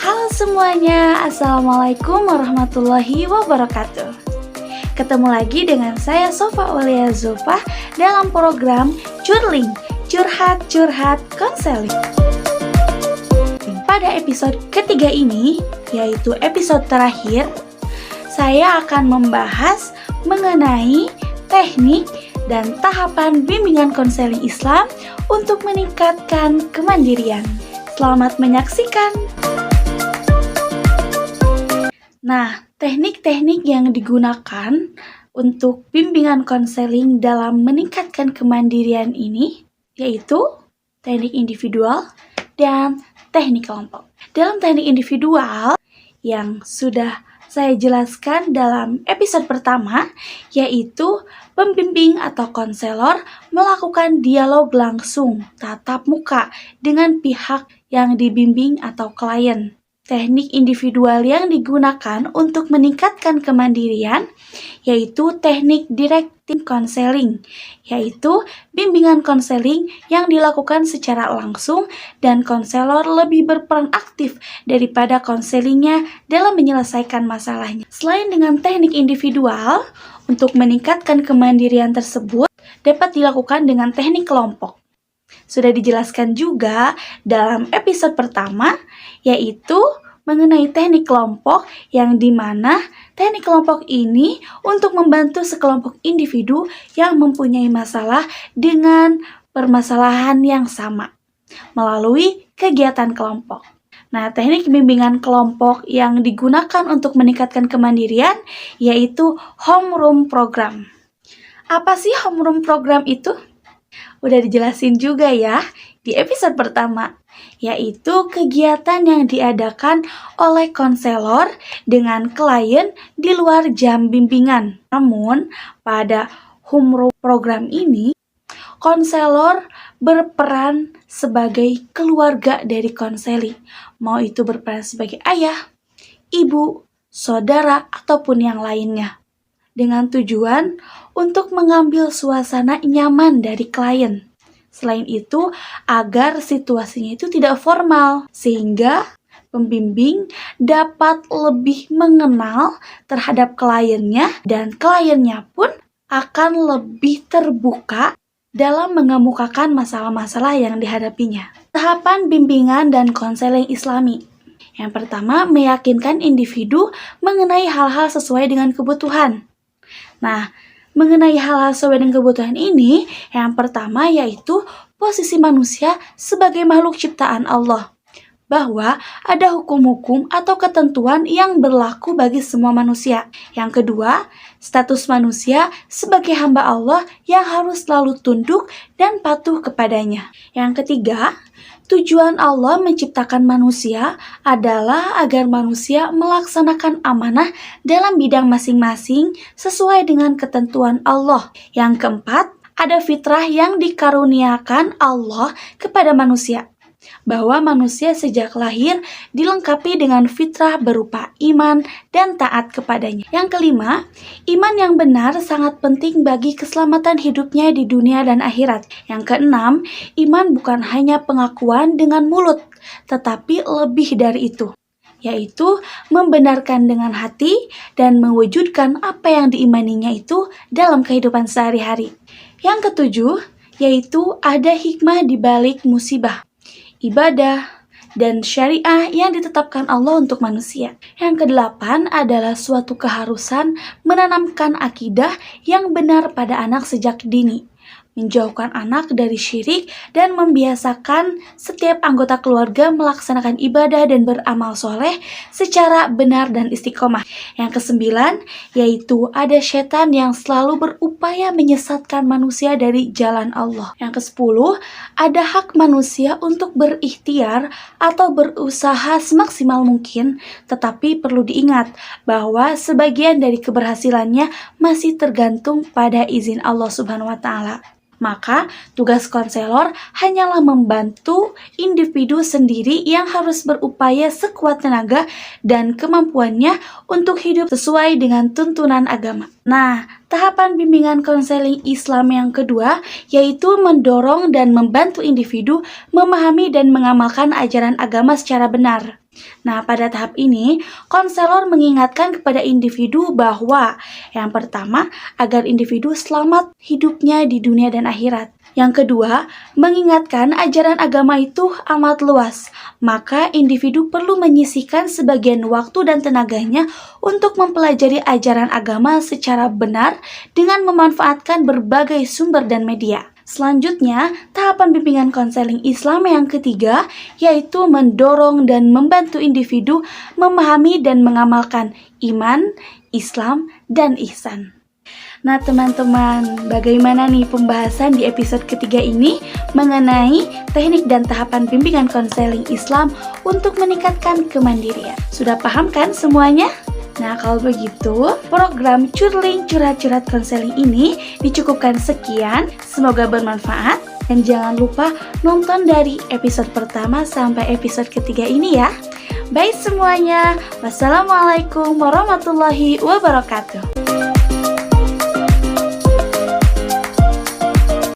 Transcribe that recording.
Halo semuanya, Assalamualaikum warahmatullahi wabarakatuh. Ketemu lagi dengan saya Sofa Aulia Zulfa dalam program Curling, Curhat Konseling. Pada episode ketiga ini, yaitu episode terakhir, saya akan membahas mengenai teknik dan tahapan bimbingan konseling Islam untuk meningkatkan kemandirian. Selamat menyaksikan. Nah, teknik-teknik yang digunakan untuk bimbingan konseling dalam meningkatkan kemandirian ini yaitu teknik individual dan teknik kelompok. Dalam teknik individual yang sudah saya jelaskan dalam episode pertama, yaitu pembimbing atau konselor melakukan dialog langsung tatap muka dengan pihak yang dibimbing atau klien. Teknik individual yang digunakan untuk meningkatkan kemandirian yaitu teknik directing counseling, yaitu bimbingan konseling yang dilakukan secara langsung dan konselor lebih berperan aktif daripada konselingnya dalam menyelesaikan masalahnya. Selain dengan teknik individual, untuk meningkatkan kemandirian tersebut dapat dilakukan dengan teknik kelompok. Sudah dijelaskan juga dalam episode pertama, yaitu mengenai teknik kelompok yang dimana teknik kelompok ini untuk membantu sekelompok individu yang mempunyai masalah dengan permasalahan yang sama melalui kegiatan kelompok. Nah, teknik bimbingan kelompok yang digunakan untuk meningkatkan kemandirian yaitu homeroom program. Apa sih homeroom program itu? Udah dijelasin juga ya di episode pertama, yaitu kegiatan yang diadakan oleh konselor dengan klien di luar jam bimbingan. Namun, pada homeroom program ini, konselor berperan sebagai keluarga dari konseling, mau itu berperan sebagai ayah, ibu, saudara, ataupun yang lainnya, dengan tujuan untuk mengambil suasana nyaman dari klien. Selain itu, agar situasinya itu tidak formal, sehingga pembimbing dapat lebih mengenal terhadap kliennya dan kliennya pun akan lebih terbuka dalam mengemukakan masalah-masalah yang dihadapinya. Tahapan bimbingan dan konseling Islami. Yang pertama, meyakinkan individu mengenai hal-hal sesuai dengan kebutuhan. Nah, mengenai hal-hal sesuai dengan kebutuhan ini, yang pertama yaitu posisi manusia sebagai makhluk ciptaan Allah, bahwa ada hukum-hukum atau ketentuan yang berlaku bagi semua manusia. Yang kedua, status manusia sebagai hamba Allah yang harus selalu tunduk dan patuh kepadanya. Yang ketiga, tujuan Allah menciptakan manusia adalah agar manusia melaksanakan amanah dalam bidang masing-masing sesuai dengan ketentuan Allah. Yang keempat, ada fitrah yang dikaruniakan Allah kepada manusia, bahwa manusia sejak lahir dilengkapi dengan fitrah berupa iman dan taat kepadanya. Yang kelima, iman yang benar sangat penting bagi keselamatan hidupnya di dunia dan akhirat. Yang keenam, iman bukan hanya pengakuan dengan mulut, tetapi lebih dari itu, yaitu membenarkan dengan hati dan mewujudkan apa yang diimaninya itu dalam kehidupan sehari-hari. Yang ketujuh, yaitu ada hikmah di balik musibah, ibadah, dan syariah yang ditetapkan Allah untuk manusia. Yang kedelapan adalah suatu keharusan menanamkan akidah yang benar pada anak sejak dini, menjauhkan anak dari syirik dan membiasakan setiap anggota keluarga melaksanakan ibadah dan beramal soleh secara benar dan istiqomah. Yang kesembilan, yaitu ada setan yang selalu berupaya menyesatkan manusia dari jalan Allah. Yang kesepuluh, ada hak manusia untuk berikhtiar atau berusaha semaksimal mungkin, tetapi perlu diingat bahwa sebagian dari keberhasilannya masih tergantung pada izin Allah Subhanahu wa Ta'ala. Maka tugas konselor hanyalah membantu individu sendiri yang harus berupaya sekuat tenaga dan kemampuannya untuk hidup sesuai dengan tuntunan agama. Nah, tahapan bimbingan konseling Islam yang kedua yaitu mendorong dan membantu individu memahami dan mengamalkan ajaran agama secara benar. Nah, pada tahap ini, konselor mengingatkan kepada individu bahwa yang pertama, agar individu selamat hidupnya di dunia dan akhirat. Yang kedua, mengingatkan ajaran agama itu amat luas, maka individu perlu menyisihkan sebagian waktu dan tenaganya untuk mempelajari ajaran agama secara benar dengan memanfaatkan berbagai sumber dan media. Selanjutnya, tahapan bimbingan konseling Islam yang ketiga, yaitu mendorong dan membantu individu memahami dan mengamalkan iman, Islam, dan ihsan. Nah teman-teman, bagaimana nih pembahasan di episode ketiga ini mengenai teknik dan tahapan bimbingan konseling Islam untuk meningkatkan kemandirian? Sudah paham kan semuanya? Nah kalau begitu, program Curling Curhat-Curhat Konseling ini dicukupkan sekian. Semoga bermanfaat. Dan jangan lupa nonton dari episode pertama sampai episode ketiga ini ya. Bye semuanya. Wassalamualaikum warahmatullahi wabarakatuh.